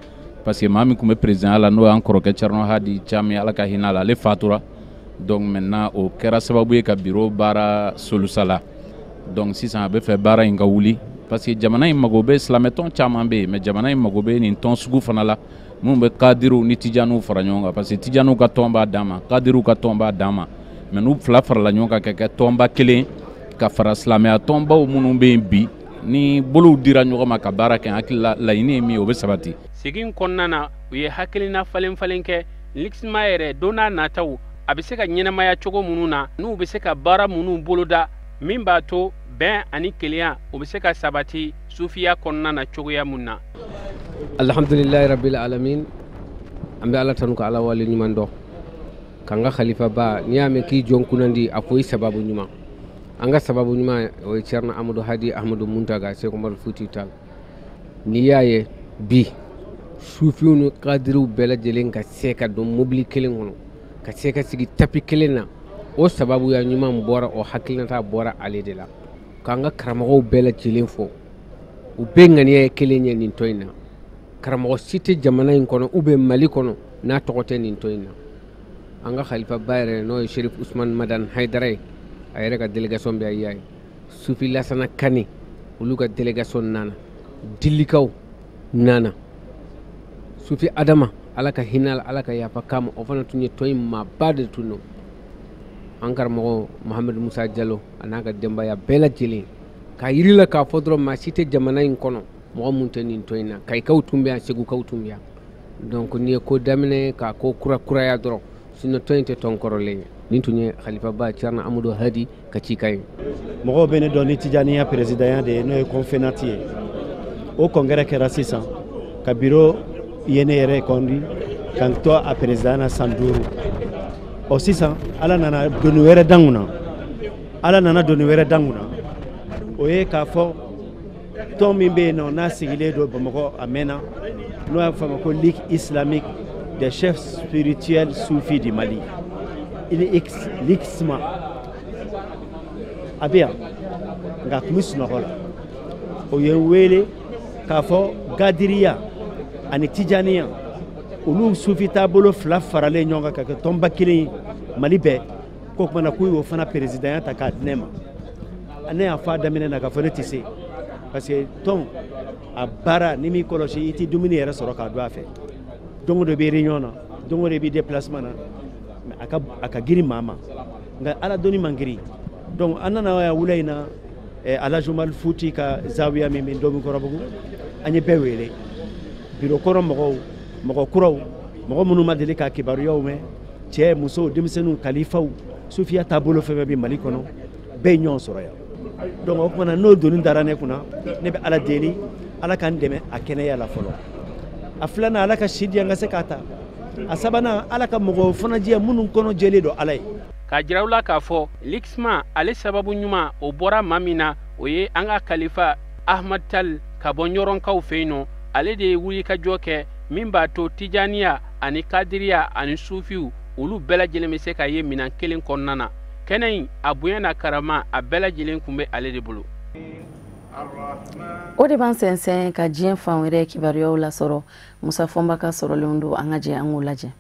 R: parce que maa min tun bɛ président la n'o y'an kɔrɔkɛ Cerno Hadi Cham Ala ka hinɛ la ale fatura donc maintenant o kɛra sababu ye ka bureau baara solusala donc sisan a bɛ fɛ baara in ka wuli parce que jamana in mago bɛ silamɛtɔn caman bɛ yen mais jamana in mago bɛ nin tɔn sugu fana la mun bɛ kadiriw ni tijaniw fara ɲɔgɔn kan parce que tijaniw ka tɔn b'a dan ma kadiriw ka tɔn b'a dan ma mais n'u fila farala ɲɔgɔn kan ka kɛ tɔnba kelen ka fara silamɛya tɔnbaw minnu bɛ yen bi ni bolow dira ɲɔgɔn ma ka baara kɛ hakili la laɲini ye min ye o bɛ sabati.
Q: Segin kɔnɔna na u ye hakilina falen kɛ Ligsima yɛrɛ don n'a nataw a bɛ se ka ɲɛnamaya cogo minnu na n'u bɛ se ka baara minnu boloda min b'a to bɛn ani kelenya o bɛ se ka sabati sufiya kɔnɔna na cogoya mun na.
S: Alhamdulillahi rabbil alamin an bɛ Ala tanu ka Ala wale ɲuman dɔn k'an ka khalifa ba n'i y'a mɛn k'i jɔn kunnandi a fɔ i sababu ɲuman an ka sababu ɲuman o ye Cerno Amadou Hadi Ahmadou Muntaga Seku Umaru Futi Tal n'i y'a ye bi sufiw ni kadiriw bɛɛ lajɛlen ka se ka don mobili kelen kɔnɔ ka se ka sigi tapi kelen na o sababuya ɲuman bɔra o hakilinata bɔra ale de la k'an ka karamɔgɔw bɛɛ lajɛlen fɔ u bɛɛ ŋaniya ye kelen ye nin tɔn in na karamɔgɔ si tɛ jamana in kɔnɔ u bɛ Mali kɔnɔ n'a tɔgɔ tɛ nin tɔn in na an ka khalifa ba yɛrɛ n'o ye Sherif Usman Madan Haidara ye a yɛrɛ ka délégation bɛ a ye Sufi Lasana Kani olu ka délégation nana Dilikaw nana Sufi Adama Ala ka hinɛ Ala ka yafa kama o fana tun ye tɔn in maaba de tun don an karamɔgɔ Mohamed Musa Jalo a n'a ka denbaya bɛɛ lajɛlen k'a yiri la k'a fɔ dɔrɔn maa si tɛ jamana in kɔnɔ mɔgɔ mun tɛ nin tɔn in na Kayikaw tun bɛ yan Segukaw tun bɛ yan donc n'i ye ko daminɛ k'a ko kurakuraya dɔrɔn sinon tɔn in tɛ tɔn kɔrɔlen ye nin tun ye khalifa ba Cerno Amadou Hadi ka cikan ye.
T: Mɔgɔw bɛ ne dɔn ni tijaniya présidenya de ye n'o ye confénati ye o congrès kɛra sisan ka bureau ye ne yɛrɛ kɔndi ka n to a président na san 5 o sisan Ala nana doni wɛrɛ dan kunna o ye k'a fɔ tɔn min bɛ yen nɔ n'a sigilen don Bamakɔ a mɛnna n'o y'a fɔ a ma ko Ligue islamique des chefs spirituels soufis du Mali Ligsima a bɛ yan nka a tun bɛ sunɔgɔ la o ye n wele k'a fɔ gadiriya ani tijaniya olu sufi taabolo fila faralen ɲɔgɔn kan ka kɛ tɔnba kelen ye Mali bɛɛ k'o kumana k'u y'o fana présidenya ta k'a di ne ma ne y'a fɔ a daminɛ na k'a fɔ ne tɛ se parce que tɔn a baara ni m'i kɔlɔsi i tɛ dumuni yɛrɛ sɔrɔ k'a dun a fɛ don o don i bɛ réunion na don o don i bɛ déplacement na mais a ka girin maa ma nka Ala doni man girin donc an nana wula in na Alhaji Umar Futi ka zawiya min bɛ Ndomikɔrɔbugu an ye bɛɛ wele bureau kɔrɔ mɔgɔ kuraw mɔgɔ minnu ma deli ka kibaruyaw mɛn cɛ muso denmisɛnninw kalifaw sufiya taabolo fɛn fɛn bɛ Mali kɔnɔ bɛɛ ye ɲɔgɔn sɔrɔ yan donc o kumana n'o doni dara ne kunna ne bɛ Ala deli Ala k'an dɛmɛ a kɛnɛya la fɔlɔ a filanan Ala ka si di an ka se k'a ta a sabanan Ala ka mɔgɔw fana diya minnu kɔnɔ jɛlen don Ala ye.
Q: K'a jira u la k'a fɔ Ligsima ale sababu ɲuman o bɔra maa min na o ye an ka kalifa Ahmad Tal ka bɔ Ɲɔrɔnkaw fɛ yen nɔ ale de ye wulikajɔ kɛ min b'a to tijaniya ani kadiriya ani sufiw olu bɛɛ lajɛlen bɛ se ka ye minan kelen kɔnɔna na. kɛnɛ in a bonya n'a karama a bɛɛ lajɛlen kun bɛ ale de bolo.
A: O de b'an sɛnsɛn ka diɲɛ fan wɛrɛ kibaruyaw lasɔrɔ Musa Fɔnba ka sɔrɔlenw don an ka jɛ an k'o lajɛ.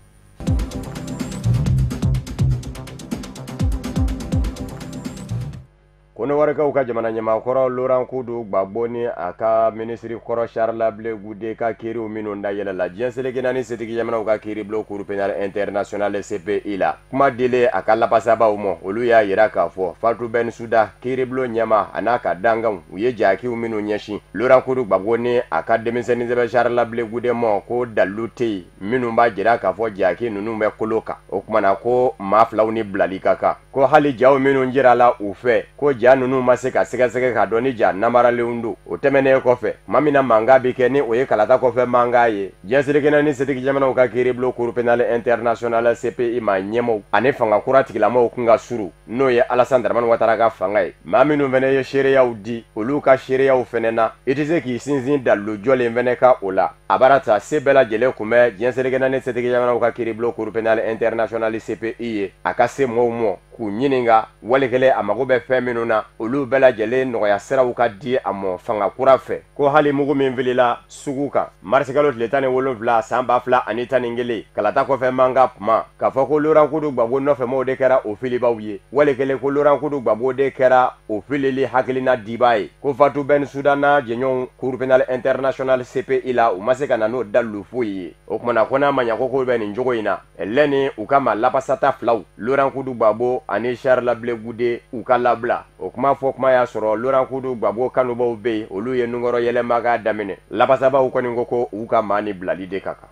U: Kono warakaw ka jamana ɲamakɔrɔ Laurent Kudu Gbagbo ni a ka ministre kɔrɔ Charles Blé Goudé ka kiiriw minnu da yɛlɛla diɲɛ seleke naani setigi jamanaw ka kiiri bulon Cour pénale internationale CPI la. Kuma dile a ka lapasabaw ma olu y'a yira k'a fɔ Fatou Bensouda kiiri bulon ɲɛma a n'a ka danganw u ye jakiw minnu ɲɛsin Laurent Kudu Gbagbo ni a ka denmisɛnnin sɛbɛn Charles Blé Goudé ma ko dalilu tɛ yen minnu b'a jira k'a fɔ jaki ninnu bɛ kolo kan. O kumana ko maa filaw ni bilali ka kan ko hali jaw minnu jirala u fɛ ko ja nunu ma se ka sɛgɛsɛgɛ ka dɔn ni ja namaralenw don. O tɛmɛnen kɔfɛ maa min na mankan bi kɛ ni o ye kalata kɔfɛ mankan ye diɲɛ seleke naani setigi jamanaw ka kiiri bulon Cour pénale internationale CPI ma ɲɛmaw ani fanga kura tigilamaw kun ka suru n'o ye Alassane Dramane Ouattara ka fanga ye. Maa minnu fɛnɛ ye seereyaw di olu ka seereyaw fɛnɛ na i tɛ se k'i sinsin dalilu jɔlen fɛnɛ ka o la. A bara ta se bɛɛ lajɛlen kun bɛ diɲɛ seleke naani setigi jamanaw ka kiiri bulon Cour pénale internationale CPI ye a ka se mɔɔw mɔ k'u ɲininka walikelen a mago bɛ fɛn minnu na olu bɛɛ lajɛlen nɔgɔya siraw ka di a mɔ fanga kura fɛ ko hali mugu min filila sugu kan marisikalo tile 17 san 2011 kalata kɔfɛ manga kuma k'a fɔ ko Laurent Kudu Gbagbo nɔfɛmaw de kɛra o filibaw ye walikelen ko Laurent Kudu Gbagbo de kɛra o filili hakilina diba ye ko Fatou Bensouda n'a jɛɲɔgɔnw Cour pénale internationale CPI la u ma se ka na n'o dalilu foyi ye. O kumana ko n'a ma ɲa ko bɛ nin cogo in na ɛlɛ ni u ka ma lapasata filaw Laurent Kudu Gbagbo ani Charles Blé Goudé u ka labila. O kuma fɔ kuma y'a sɔrɔ Laurent Kudu Gbagbo kanubaw bɛ yen olu ye nunkɔrɔ yɛlɛma k'a daminɛ lapasabaw kɔni ko ko u ka maa ni bilali de ka kan.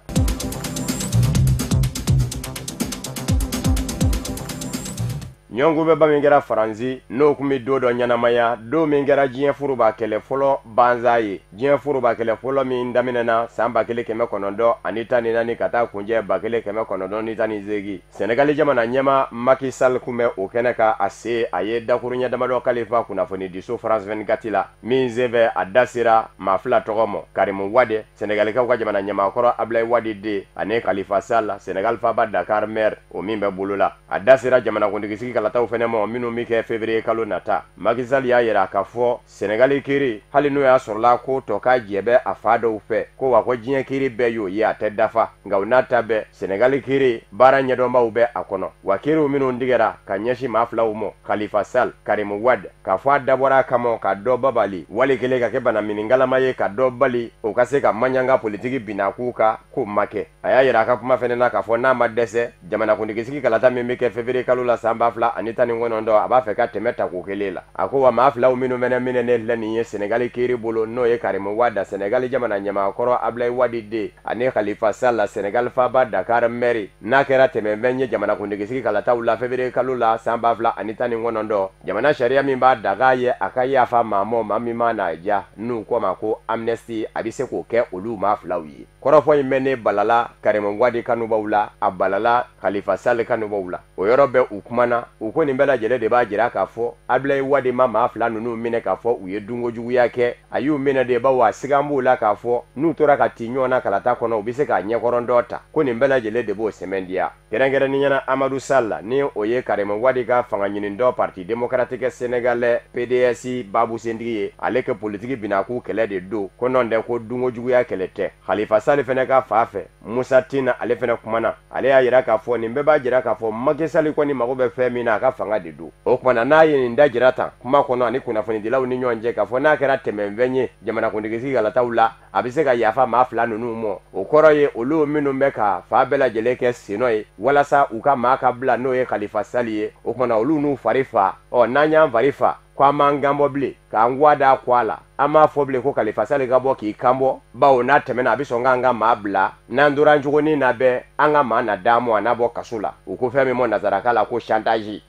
U: ɲɔngu bɛ ba min kɛra Faransi n'o kun bɛ don dɔ ɲɛnamaya don min kɛra diɲɛ furuba kɛlɛ fɔlɔ banza ye diɲɛ furuba kɛlɛ fɔlɔ min daminɛna san 1914 ka taa kuncɛ 1918 Senegali jamana ɲɛma Macky Sall kun bɛ o kɛnɛ ka a se a ye dakuruɲɛ damadɔ kalifa kunnafoni diso France 24 la min sen bɛ a da sera maa fila tɔgɔ ma Karim Wade Senegalikaw ka jamana ɲɛmakɔrɔ Ablaye Wade den ani Khalifa Sall Senegal faba Dakar maire o min bɛ bolo la a da sera jamanakuntigi sigi kalataw fɛnɛ ma minnu bi kɛ février kalo nata Macky Sall y'a yira k'a fɔ Senegali kiiri hali n'o y'a sɔrɔla ko tɔ ka jɛ bɛ a fa dɔw fɛ ko wa ko diɲɛ kiiri bɛɛ y'o ye a tɛ dafa nka o n'a ta bɛɛ Senegali kiiri baara ɲɛdɔnbaw bɛ a kɔnɔ wa kiiriw minnu digɛra ka ɲɛsin maa filaw ma Khalifa Sall Karim Wade k'a fɔ a dabɔra a kama ka dɔ babali wali kelen ka kɛ banaminigalama ye ka dɔ bali o ka se ka maɲanga politiki binakuu ka ko ma kɛ a y'a yira a ka kuma fɛnɛ na k'a fɔ n'a ma dɛsɛ jamanakuntigi sigi kalata min bɛ kɛ février kalo la san 2019 a b'a fɛ ka tɛmɛ tako kelen la a ko wa maa filaw minnu fɛnɛ minɛnen filɛ nin ye Senegali kiiri bolo n'o ye Karim Wade Senegali jamana ɲɛmakɔrɔ Ablaye Wade den ani Khalifa Sall Senegal faba Dakar maire n'a kɛra tɛmɛfɛn ye jamanakuntigi sigi kalataw la février kalo la san 2019 jamana sariya min b'a daga ye a ka yafa maa ma maa min ma n'a ja n'u ko ma ko amnesty a bɛ se k'o kɛ olu maa filaw ye kɔrɔfɔ in bɛ ne balala Karim Wade kanubaw la a balala Khalifa Sall kanubaw la o yɔrɔ bɛ u kumana u ko nin bɛɛ lajɛlen de b'a jira k'a fɔ Ablaye Wade ma maa fila ninnu minɛ k'a fɔ u ye dunkojuguya kɛ a y'u minɛ de bawo a sigan b'u la k'a fɔ n'u tora ka ti ɲɔgɔn na kalata kɔnɔ u bɛ se k'a ɲɛkɔrɔn dɔ ta ko nin bɛɛ lajɛlen de b'o sɛmɛndiya kɛrɛnkɛrɛnniyana Amadou Sall ni o ye Karim Wade ka fanga ɲini dɔ parti démocratique sénégalais PDS babu sentigi ye ale kɛ politiki binakuu kɛlɛ de don ko nɔn tɛ ko dunkojuguya kɛlɛ tɛ Khalifa Sall fɛnɛ ka fa fɛ Musa Tina ale fɛnɛ kumana ale y'a yira k'a fɔ nin bɛɛ b'a jira k'a fɔ Macky Sall kɔni mago bɛ fɛn min na a ka fanga de don o kumana n'a ye nin da jira tan kuma kɔnɔ ani kunnafonidilaw ni ɲɔgɔn cɛ k'a fɔ n'a kɛra tɛmɛfɛn ye jamanakuntigi sigi kalataw la a bɛ se ka yafa maa fila ninnu ma o kɔrɔ ye olu minnu bɛ ka fa bɛɛ lajɛlen kɛ senɔ ye walasa u ka maa ka bila n'o ye Khalifa Sall ye o kumana olu n'u fari fa n'an y'an fari fa ko an m'an ganbɔ bilen k'an gwada kɔ a la an m'a fɔ bilen ko Khalifa Sall ka bɔ k'i kanbɔ bawo n'a tɛmɛna a bɛ sɔn k'an ka maa bila n'an tora jogonin na bɛɛ an ka maa na d'a ma a n'a bɔ kaso la u ko fɛn min ma nazaraka la ko chantage.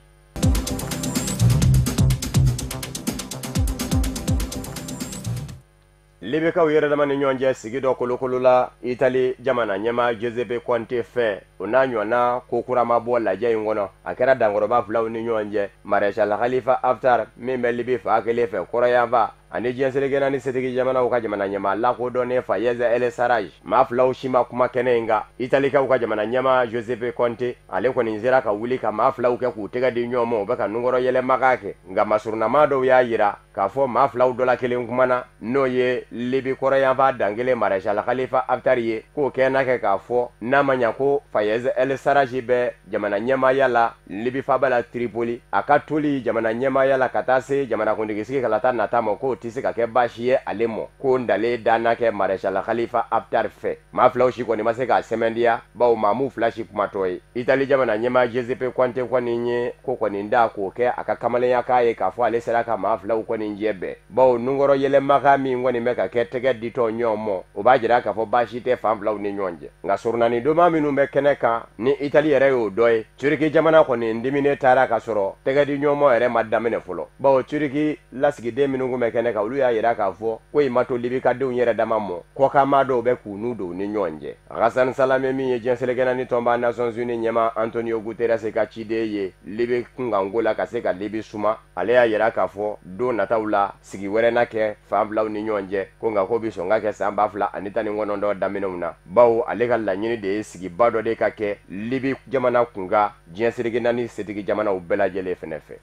U: Libekaw yɛrɛ dama ni ɲɔgɔn cɛ sigi dɔ kolokolo la Itali jamana ɲɛma Giuseppe Conte fɛ o n'a ɲɔgɔnna kokurama bɔ lajɛ in kɔnɔ a kɛra dankɔrɔba filaw ni ɲɔgɔn cɛ maréchal Khalifa Haftar min bɛ Libi fa kelen fɛ kɔrɔyanfa ani diɲɛseleke naani setigi jamanaw ka jamana ɲɛma lakodɔnnen Fayez El Sarraj maa filaw si ma kuma kɛnɛ in kan italikaw ka jamana ɲɛma Giuseppe Conte ale kɔni sera ka wuli ka maa filaw kɛ k'u tɛgɛ di ɲɔgɔn ma u bɛ ka nunkɔrɔ yɛlɛmaga kɛ nka masurunama dɔw y'a yira k'a fɔ maa filaw dɔ la kelen kumana n'o ye Libi kɔrɔyanfa dankelen maréchal Khalifa Haftar ye k'o kɛnɛ kɛ k'a fɔ n'a ma ɲa ko Fayez El Sarraj bɛ jamana ɲɛmaya la Libi faba la Tripoli a ka toli jamana ɲɛmaya la ka taa se jamanakuntigisigi kalata nata ma k'o tɛ se ka kɛ baasi ye ale mɔ ko ndale danna kɛ maréchal Khalifa Haftar fɛ maa filaw si kɔni ma se k'a sɛmɛndiya bawo maamu fila si kumatɔ ye Itali jamana ɲɛma Giuseppe Conte kɔni ye ko kɔni da k'o kɛ a ka kamalenya k'a ye k'a fɔ ale sera ka maa filaw kɔni jɛ bɛɛ bawo nunkɔrɔ yɛlɛmaga min kɔni bɛ ka kɛ tɛgɛ ditɔ ɲɔgɔn mɔ o b'a jira k'a fɔ baasi tɛ fan filaw ni ɲɔgɔn cɛ nka surunani doma minnu bɛ kɛnɛ kan ni Itali yɛrɛ y'o dɔ ye Turki jamana kɔni dimine taara ka sɔrɔ tɛgɛ di ɲɔgɔn mɔ yɛrɛ ma daminɛ fɔlɔ bawo Turki lasigiden minnu kun bɛ kɛnɛ kan olu y'a yira k'a fɔ ko i ma to Libi ka denw yɛrɛ dama mɔ kɔkama dɔw bɛ k'u n'u don ni ɲɔgɔn cɛ Hassan Salame min ye diɲɛseleke naani tɔnba Nations Unies ɲɛma Antonio Guterres ka ciden ye Libi kunkanko la ka se ka Libi suma ale y'a yira k'a fɔ don nataw la sigi wɛrɛ na kɛ fan filaw ni ɲɔgɔn cɛ ko nka ko bi sɔn ka kɛ san 2019 daminɛw na bawo ale ka laɲini de ye sigiba dɔ de ka kɛ Libi jamana kunka diɲɛseleke naani setigi jamanaw bɛɛ lajɛlen fɛnɛ fɛ.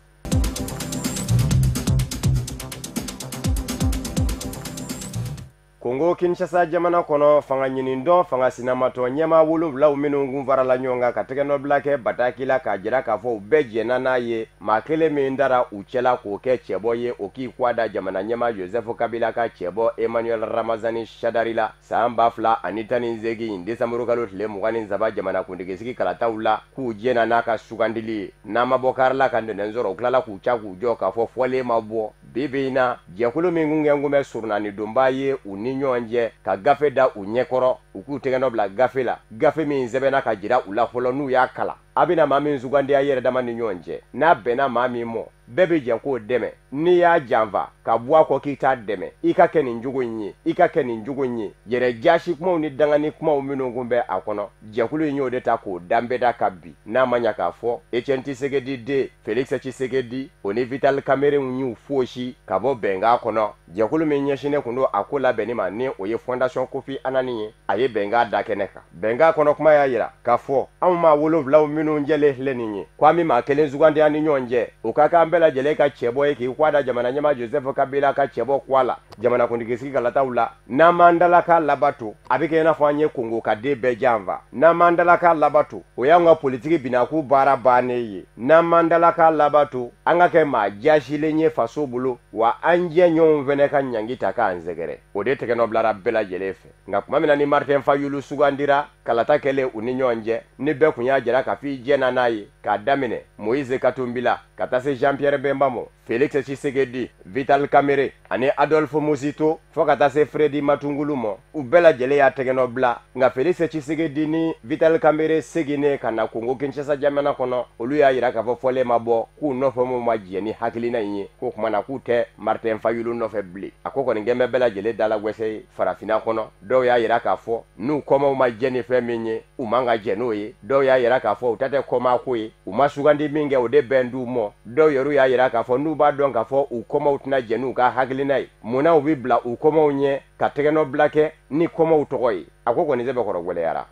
U: Kongo Kinshasa jamana kɔnɔ fanga ɲini dɔn fanga sinamatɔ ɲɛma 7 minnu kun farala ɲɔgɔn kan ka tɛgɛnɔbila kɛ bataki la k'a jira k'a fɔ u bɛɛ jɛnna n'a ye maa kelen min dara u cɛla k'o kɛ cɛbɔ ye o k'i kwada jamana ɲɛma Joseph Kabila ka cɛbɔ Emmanuel Ramazani Shadari la san 2018 Desanburu kalo tile 23 jamanakuntigisigi kalataw la k'u jɛnna n'a ka sugandili ye n'a ma bɔ kari la ka ntɛnɛn sɔrɔ u tilala k'u ca k'u jɔ k'a fɔ fɔlen ma bɔ bibi in na jɛkulu min kun kɛn kun bɛ surunani donba ye u ni ɲɔgɔn cɛ ka gafe da u ɲɛkɔrɔ u k'u tɛgɛnɔ bila gafe la gafe min sɛbɛnna ka jira u la fɔlɔ n'u y'a kala a bɛna maa min sugandiya yɛrɛ dama ni ɲɔgɔn cɛ n'a bɛnna maa min mɔ bɛɛ bɛ jɛ k'o dɛmɛ n'i y'a janfa ka bɔ a kɔ k'i t'a dɛmɛ i ka kɛ nin jogo in ye i ka kɛ nin jogo in ye yɛrɛ jaasi kumaw ni dangani kumaw minnu kun bɛ a kɔnɔ jɛkulu in y'o de ta k'o danbɛda ka bi n'a ma ɲa k'a fɔ Etienne Tshisekedi den Félix Tshisekedi o ni Vital Kamerhe y'u fosi ka bɔ bɛnkan kɔnɔ jɛkulu min ɲɛsinnen kun don a ko labɛnni ma ni o ye Fondation Kofi Annan ye a ye bɛnkan da kɛnɛ kan bɛnkan kɔnɔ kuma y'a yira k'a fɔ anw maa 7 minnu jɛlen filɛ nin ye ko an bɛ maa kelen sugandiya ni ɲɔgɔn cɛ o ka kan bɛɛ lajɛlen ka cɛbɔ ye k'i kwada jamana ɲɛma Joseph Kabila ka cɛbɔ kɔ a la jamanakuntigisigi kalataw la n'an m'an dala k'a labato a bɛ kɛ i n'a fɔ an ye Kongo ka den bɛɛ janfa n'an m'an dala k'a labato o y'an ka politiki binaku baara bannen ye n'an m'an dala k'a labato an ka kɛ maa jaasilen ye faso bolo wa an jɛ ɲɔgɔnw fɛnɛ ka ɲangi ta k'an sɛgɛrɛ o de tɛgɛnɔ bilara bɛɛ lajɛlen fɛ nka kuma min na ni Martin Fayulu sugandira kalata kɛlen u ni ɲɔgɔn cɛ ni bɛɛ kun y'a jira k'a fɔ i jɛnna n'a ye k'a daminɛ Moïse Katumbi la ka taa se Jean-Pierre Bemba mɔ Félix Tshisekedi Vital Kamerhe ani Adolphe Muzito fɔ ka taa se Fredi Matungulu mɔ u bɛɛ lajɛlen y'a tɛgɛnɔ bila nka Félix Tshisekedi ni Vital Kamerhe seginnen ka na Kongo Kinshasa jamana kɔnɔ olu y'a yira k'a fɔ fɔlen ma bɔ k'u nɔfɛmɔgɔw ma jɛ ni hakilina in ye k'o kuma na k'u tɛ Martin Fayulu nɔfɛ bilen a ko kɔni gɛnbɛ bɛɛ lajɛlen dala wɛsɛ ye farafinna kɔnɔ dɔw y'a yira k'a fɔ n'u kɔmaw ma jɛ ni fɛn min ye u man ka jɛ n'o ye dɔw y'a yira k'a fɔ u ta tɛ kɔma ko ye u ma sugandi min kɛ o de bɛn d'u mɔ dɔw yɛrɛ y'a yira k'a fɔ n'u b'a dɔn k'a fɔ u kɔmaw tɛna jɛ n'u ka hakilina ye munna u bɛ bila u kɔmaw ɲɛ ka tɛgɛnɔ bila kɛ ni kɔmaw tɔgɔ ye a ko kɔni sɛbɛkɔrɔ gwɛlɛyara.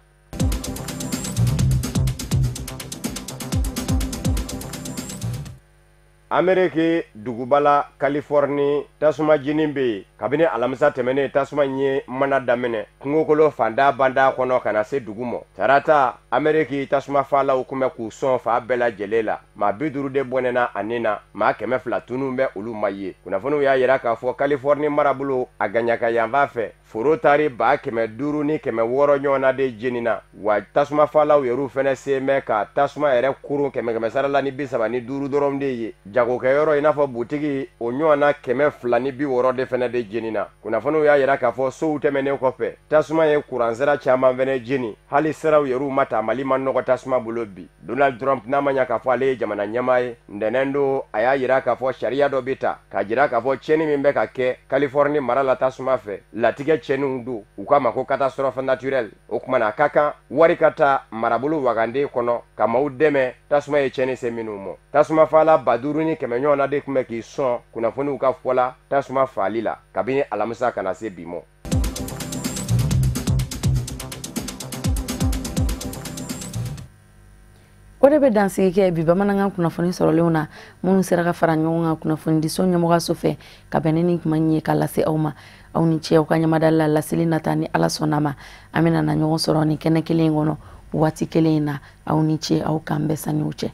U: Ameriki dugubala Californie tasuma jini bɛ yen kabini alamisa tɛmɛnen tasuma ye mana daminɛ kungokolo fanda banda kɔnɔ kana se dugu ma tarata Ameriki tasuma falaw kun bɛ k'u sɔn fa bɛɛ lajɛlen la maa 50 de bɔnɛna ani na maa 200 tunun bɛ olu ma ye kunnafoniw y'a yira k'a fɔ Californie marabolo a ganyaka yanfan fɛ foro tari 500 ni 600 ɲɔgɔn na de jenina wa tasuma falaw yɛrɛ fɛnɛ se mɛ ka tasuma yɛrɛ kurun 100 sarala ni 35 dɔrɔn de ye jagokɛyɔrɔ i n'a fɔ butigi o ɲɔgɔnna 260 de fɛnɛ de jeni na. Kunnafoniw y'a yira k'a fɔ sow tɛmɛnen kɔfɛ tasuma ye kuransera caaman fɛnɛ jeni hali siraw yɛr'u ma ta Mali ma nɔgɔ tasuma bolo bi. Donald Trump n'a ma ɲa k'a fɔ ale ye jamana ɲɛmaa ye ntɛnɛn don a y'a yira k'a fɔ sariya dɔ bɛ ta k'a jira k'a fɔ cɛni min bɛ ka kɛ Californie mara la tasuma fɛ latigɛ cɛninw don u k'a ma ko catastrophe naturelle. O kumana a ka kan wari ka taa marabolo waganden kɔnɔ ka maaw dɛmɛ tasuma ye cɛni se minnu mɔ. Tasuma faala 5,000 ni 100 ɲɔgɔn na de tun bɛ k'i sɔn kunnafoniw ka fɔ la tasuma faali la kabini alamisa kana se bi mɔ.
A: O de bɛ dansigi kɛ bi bamanankan kunnafoni sɔrɔlenw na minnu sera ka fara ɲɔgɔn kan kunnafoni diso ɲɛmɔgɔso fɛ ka bɛn ni kuma ɲɛ ka lase aw ma aw ni ce aw ka ɲamadala la laseli nata ni ala sɔnna ma an bɛna na ɲɔgɔn sɔrɔ ni kɛnɛ kelen in kɔnɔ waati kelen in na aw ni ce aw kan bɛɛ saniw cɛ.